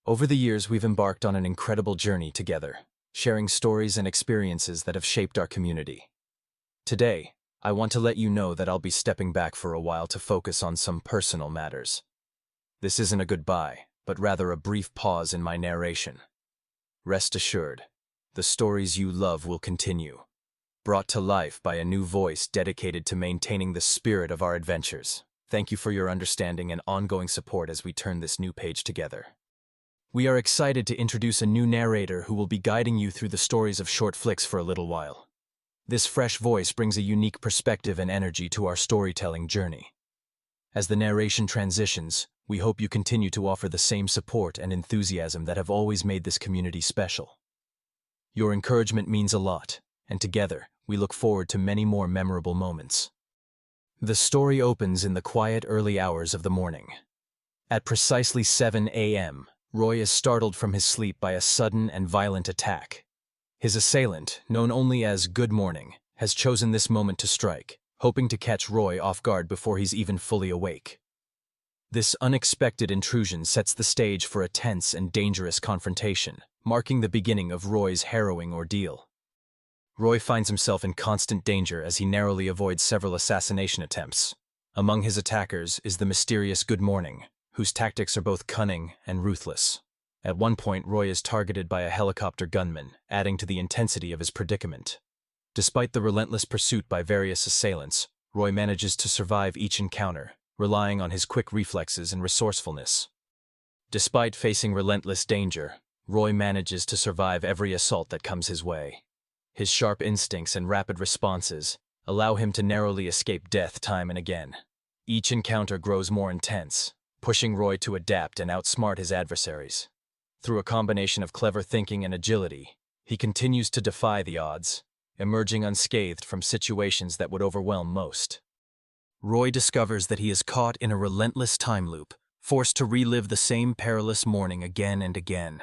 Over the years, we've embarked on an incredible journey together, sharing stories and experiences that have shaped our community. Today, I want to let you know that I'll be stepping back for a while to focus on some personal matters. This isn't a goodbye, but rather a brief pause in my narration. Rest assured, the stories you love will continue, brought to life by a new voice dedicated to maintaining the spirit of our adventures. Thank you for your understanding and ongoing support as we turn this new page together. We are excited to introduce a new narrator who will be guiding you through the stories of short flicks for a little while. This fresh voice brings a unique perspective and energy to our storytelling journey. As the narration transitions, we hope you continue to offer the same support and enthusiasm that have always made this community special. Your encouragement means a lot, and together, we look forward to many more memorable moments. The story opens in the quiet early hours of the morning. At precisely 7 a.m., Roy is startled from his sleep by a sudden and violent attack. His assailant, known only as Good Morning, has chosen this moment to strike, hoping to catch Roy off guard before he's even fully awake. This unexpected intrusion sets the stage for a tense and dangerous confrontation, marking the beginning of Roy's harrowing ordeal. Roy finds himself in constant danger as he narrowly avoids several assassination attempts. Among his attackers is the mysterious Good Morning, whose tactics are both cunning and ruthless. At one point, Roy is targeted by a helicopter gunman, adding to the intensity of his predicament. Despite the relentless pursuit by various assailants, Roy manages to survive each encounter, relying on his quick reflexes and resourcefulness. Despite facing relentless danger, Roy manages to survive every assault that comes his way. His sharp instincts and rapid responses allow him to narrowly escape death time and again. Each encounter grows more intense, pushing Roy to adapt and outsmart his adversaries. Through a combination of clever thinking and agility, he continues to defy the odds, emerging unscathed from situations that would overwhelm most. Roy discovers that he is caught in a relentless time loop, forced to relive the same perilous morning again and again.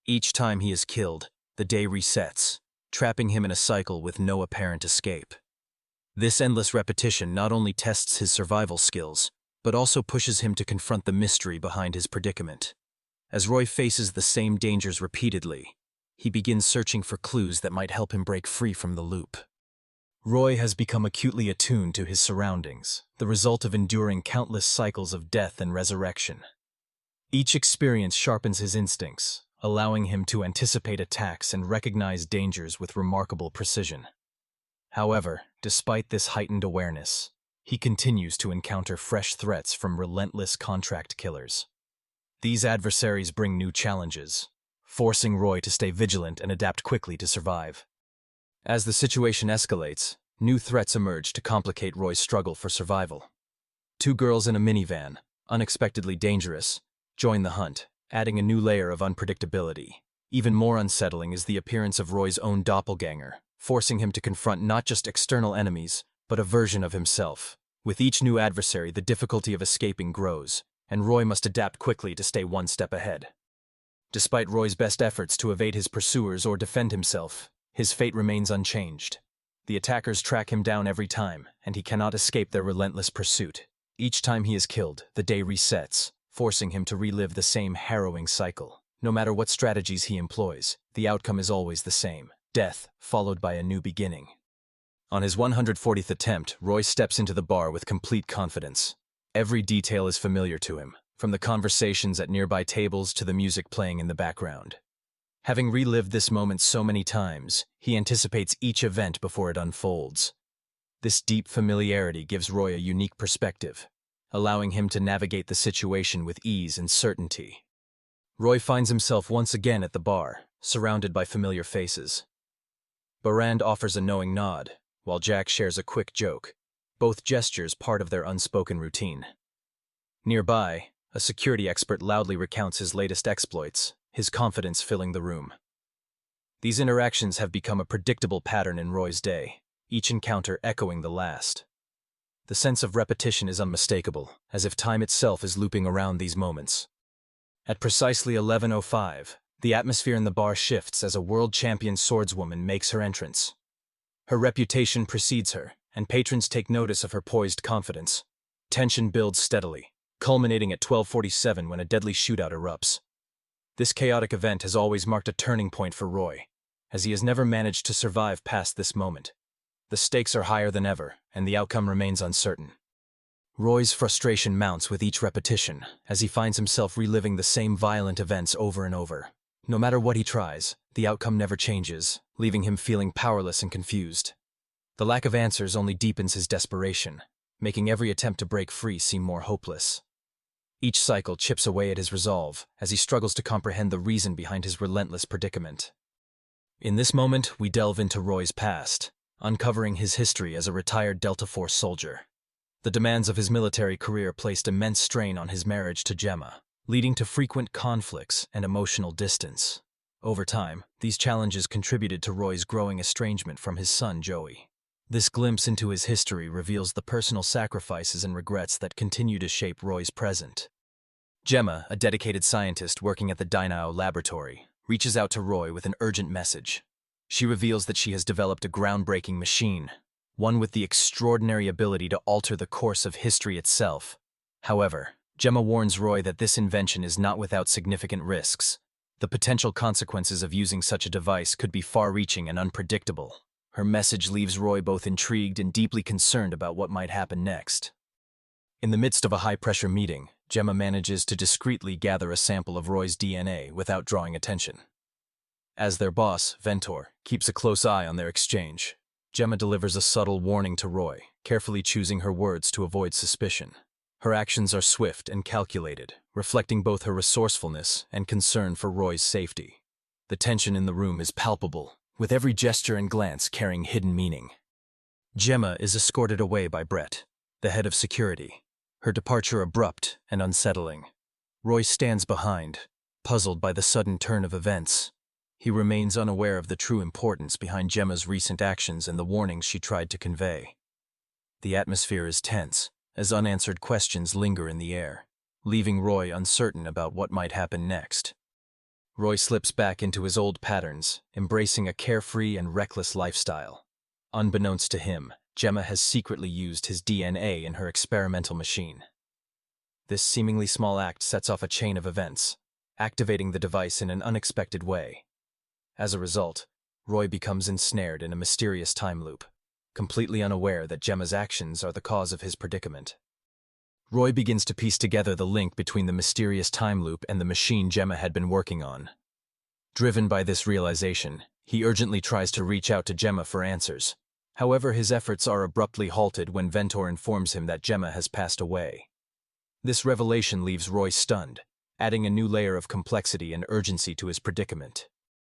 Each time he is killed, the day resets, trapping him in a cycle with no apparent escape. This endless repetition not only tests his survival skills, but also pushes him to confront the mystery behind his predicament. As Roy faces the same dangers repeatedly, he begins searching for clues that might help him break free from the loop. Roy has become acutely attuned to his surroundings, the result of enduring countless cycles of death and resurrection. Each experience sharpens his instincts, allowing him to anticipate attacks and recognize dangers with remarkable precision. However, despite this heightened awareness, he continues to encounter fresh threats from relentless contract killers. These adversaries bring new challenges, forcing Roy to stay vigilant and adapt quickly to survive. As the situation escalates, new threats emerge to complicate Roy's struggle for survival. Two girls in a minivan, unexpectedly dangerous, join the hunt, adding a new layer of unpredictability. Even more unsettling is the appearance of Roy's own doppelganger, forcing him to confront not just external enemies, but a version of himself. With each new adversary, the difficulty of escaping grows, and Roy must adapt quickly to stay one step ahead. Despite Roy's best efforts to evade his pursuers or defend himself, his fate remains unchanged. The attackers track him down every time, and he cannot escape their relentless pursuit. Each time he is killed, the day resets, forcing him to relive the same harrowing cycle. No matter what strategies he employs, the outcome is always the same: death, followed by a new beginning. On his 140th attempt, Roy steps into the bar with complete confidence. Every detail is familiar to him, from the conversations at nearby tables to the music playing in the background. Having relived this moment so many times, he anticipates each event before it unfolds. This deep familiarity gives Roy a unique perspective, allowing him to navigate the situation with ease and certainty. Roy finds himself once again at the bar, surrounded by familiar faces. Barand offers a knowing nod, while Jack shares a quick joke, both gestures part of their unspoken routine. Nearby, a security expert loudly recounts his latest exploits, his confidence filling the room. These interactions have become a predictable pattern in Roy's day, each encounter echoing the last. The sense of repetition is unmistakable, as if time itself is looping around these moments. At precisely 11:05, the atmosphere in the bar shifts as a world champion swordswoman makes her entrance. Her reputation precedes her, and patrons take notice of her poised confidence. Tension builds steadily, culminating at 12:47 when a deadly shootout erupts. This chaotic event has always marked a turning point for Roy, as he has never managed to survive past this moment. The stakes are higher than ever, and the outcome remains uncertain. Roy's frustration mounts with each repetition, as he finds himself reliving the same violent events over and over. No matter what he tries, the outcome never changes, leaving him feeling powerless and confused. The lack of answers only deepens his desperation, making every attempt to break free seem more hopeless. Each cycle chips away at his resolve, as he struggles to comprehend the reason behind his relentless predicament. In this moment, we delve into Roy's past, uncovering his history as a retired Delta Force soldier. The demands of his military career placed immense strain on his marriage to Gemma, leading to frequent conflicts and emotional distance. Over time, these challenges contributed to Roy's growing estrangement from his son Joey. This glimpse into his history reveals the personal sacrifices and regrets that continue to shape Roy's present. Gemma, a dedicated scientist working at the Dynao laboratory, reaches out to Roy with an urgent message. She reveals that she has developed a groundbreaking machine, one with the extraordinary ability to alter the course of history itself. However, Gemma warns Roy that this invention is not without significant risks. The potential consequences of using such a device could be far-reaching and unpredictable. Her message leaves Roy both intrigued and deeply concerned about what might happen next. In the midst of a high-pressure meeting, Gemma manages to discreetly gather a sample of Roy's DNA without drawing attention. As their boss, Ventor, keeps a close eye on their exchange, Gemma delivers a subtle warning to Roy, carefully choosing her words to avoid suspicion. Her actions are swift and calculated, reflecting both her resourcefulness and concern for Roy's safety. The tension in the room is palpable, with every gesture and glance carrying hidden meaning. Gemma is escorted away by Brett, the head of security, her departure abrupt and unsettling. Roy stands behind, puzzled by the sudden turn of events. He remains unaware of the true importance behind Gemma's recent actions and the warnings she tried to convey. The atmosphere is tense, as unanswered questions linger in the air, leaving Roy uncertain about what might happen next. Roy slips back into his old patterns, embracing a carefree and reckless lifestyle. Unbeknownst to him, Gemma has secretly used his DNA in her experimental machine. This seemingly small act sets off a chain of events, activating the device in an unexpected way. As a result, Roy becomes ensnared in a mysterious time loop, completely unaware that Gemma's actions are the cause of his predicament. Roy begins to piece together the link between the mysterious time loop and the machine Gemma had been working on. Driven by this realization, he urgently tries to reach out to Gemma for answers. However, his efforts are abruptly halted when Ventor informs him that Gemma has passed away. This revelation leaves Roy stunned, adding a new layer of complexity and urgency to his predicament.